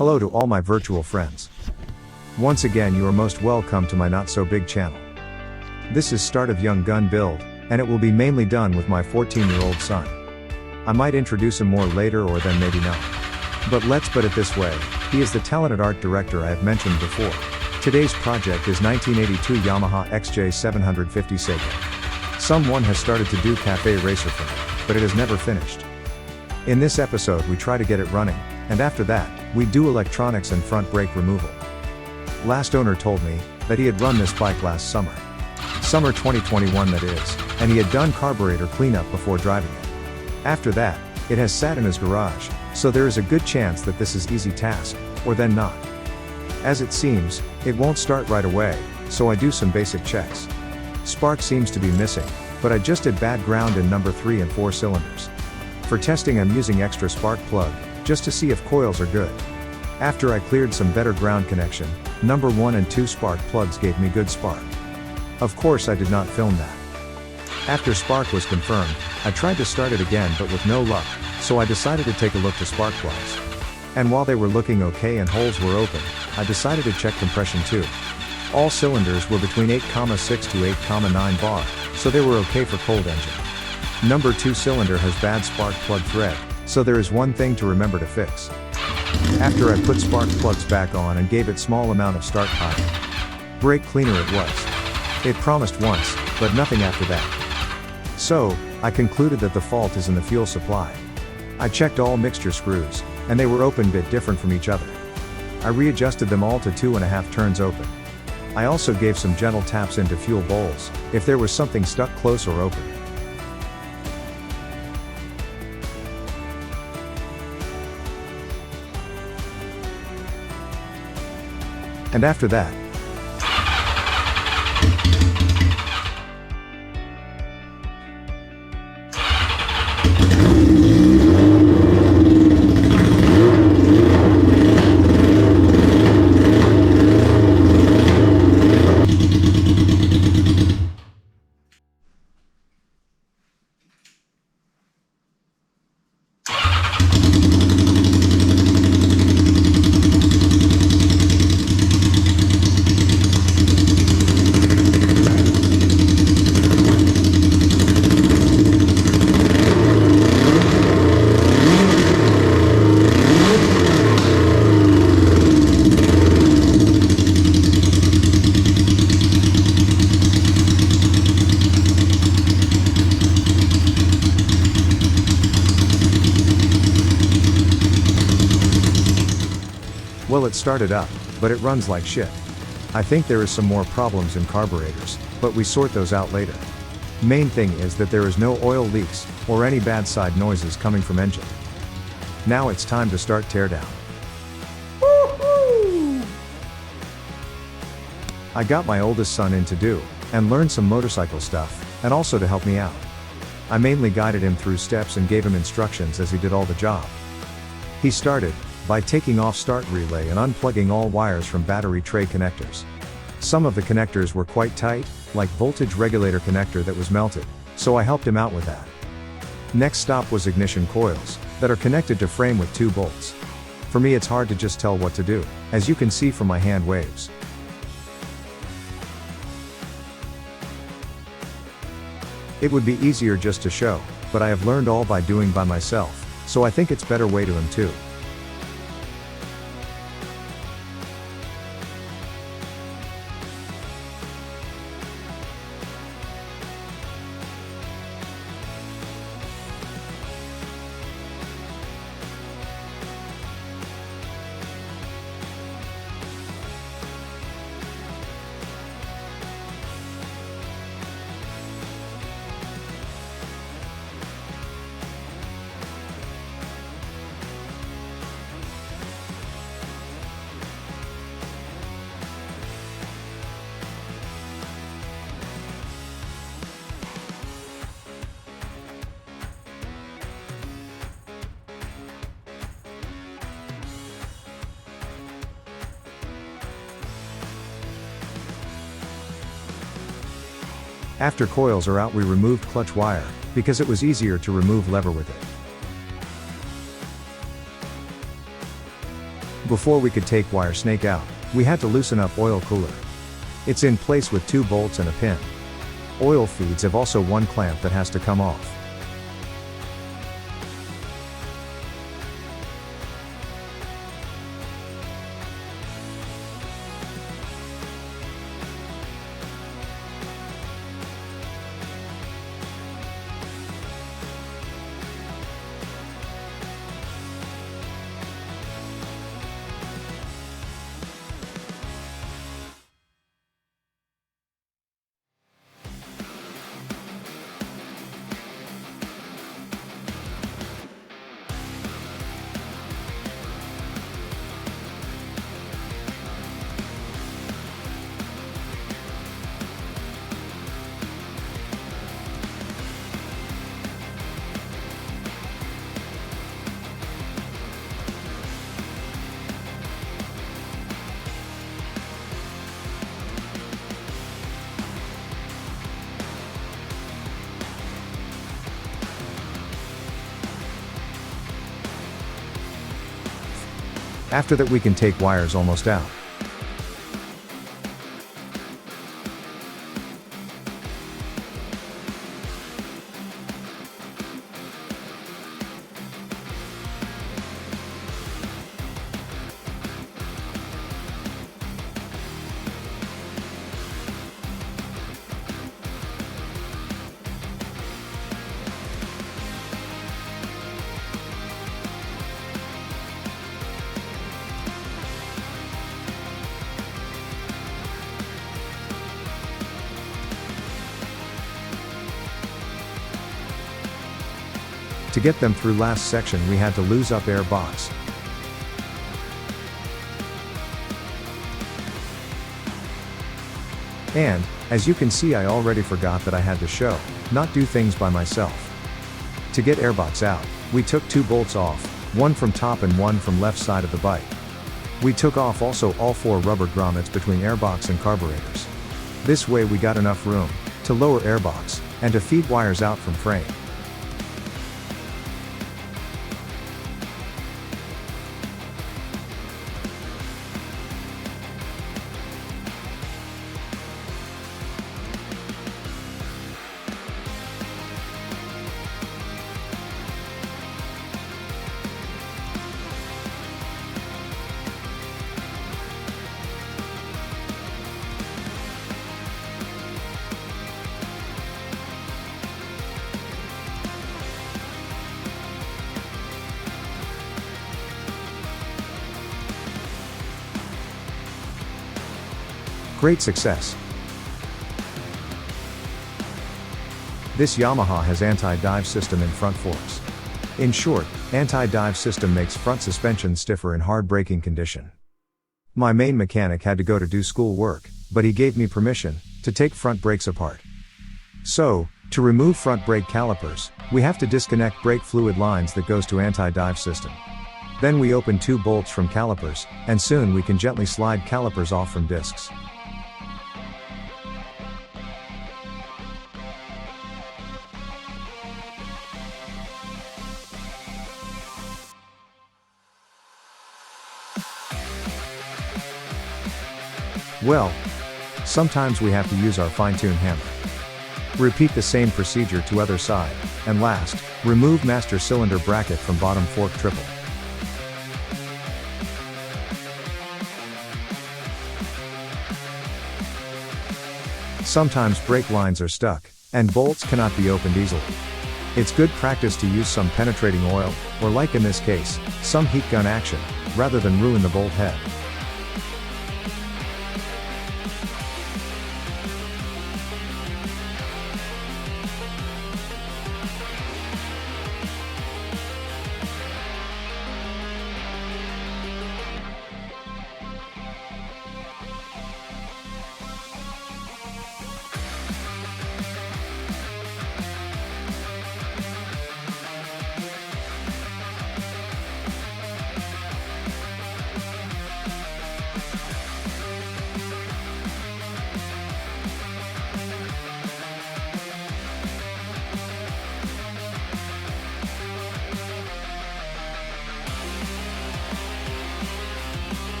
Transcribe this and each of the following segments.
Hello to all my virtual friends. Once again you are most welcome to my not so big channel. This is start of young gun build, and it will be mainly done with my 14-year-old son. I might introduce him more later or then maybe not. But let's put it this way, he is the talented art director I have mentioned before. Today's project is 1982 Yamaha XJ750 Seca. Someone has started to do cafe racer for me, but it has never finished. In this episode we try to get it running, and after that, we do electronics and front brake removal. Last owner told me that he had run this bike last summer. Summer 2021 that is, and he had done carburetor cleanup before driving it. After that, it has sat in his garage, so there is a good chance that this is easy task, or then not. As it seems, it won't start right away, so I do some basic checks. Spark seems to be missing, but I just did bad ground in number 3 and 4 cylinders. For testing I'm using extra spark plug, just to see if coils are good. After I cleared some better ground connection, number 1 and 2 spark plugs gave me good spark. Of course I did not film that. After spark was confirmed, I tried to start it again but with no luck, so I decided to take a look to spark plugs. And while they were looking okay and holes were open, I decided to check compression too. All cylinders were between 8,6 to 8,9 bar, so they were okay for cold engine. Number 2 cylinder has bad spark plug thread, so there is one thing to remember to fix. After I put spark plugs back on and gave it small amount of start time. Brake cleaner it was. It promised once, but nothing after that. So, I concluded that the fault is in the fuel supply. I checked all mixture screws, and they were open bit different from each other. I readjusted them all to 2.5 turns open. I also gave some gentle taps into fuel bowls, if there was something stuck close or open. And after that, well, it started up, but it runs like shit. I think there is some more problems in carburetors, but we sort those out later. Main thing is that there is no oil leaks, or any bad side noises coming from engine. Now it's time to start teardown. I got my oldest son in to do, and learn some motorcycle stuff, and also to help me out. I mainly guided him through steps and gave him instructions as he did all the job. He started by taking off start relay and unplugging all wires from battery tray connectors. Some of the connectors were quite tight, like voltage regulator connector that was melted, so I helped him out with that. Next stop was ignition coils, that are connected to frame with 2 bolts. For me it's hard to just tell what to do, as you can see from my hand waves. It would be easier just to show, but I have learned all by doing by myself, so I think it's better way to him too. After coils are out, we removed clutch wire, because it was easier to remove lever with it. Before we could take wire snake out, we had to loosen up oil cooler. It's in place with 2 bolts and a pin. Oil feeds have also one clamp that has to come off. After that we can take wires almost out. To get them through last section we had to lose up air box. And, as you can see I already forgot that I had to show, not do things by myself. To get airbox out, we took 2 bolts off, one from top and one from left side of the bike. We took off also all 4 rubber grommets between airbox and carburetors. This way we got enough room to lower airbox, and to feed wires out from frame. Great success. This Yamaha has anti-dive system in front forks. In short, anti-dive system makes front suspension stiffer in hard braking condition. My main mechanic had to go to do school work, but he gave me permission to take front brakes apart. So, to remove front brake calipers, we have to disconnect brake fluid lines that goes to anti-dive system. Then we open 2 bolts from calipers, and soon we can gently slide calipers off from discs. Well, sometimes we have to use our fine-tune hammer. Repeat the same procedure to other side, and last, remove master cylinder bracket from bottom fork triple. Sometimes brake lines are stuck, and bolts cannot be opened easily. It's good practice to use some penetrating oil, or like in this case, some heat gun action, rather than ruin the bolt head.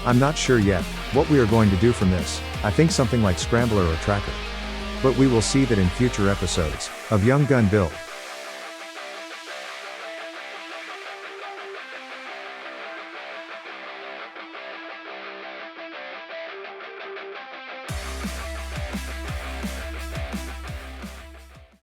I'm not sure yet what we are going to do from this. I think something like Scrambler or Tracker. But we will see that in future episodes of Young Gun Build.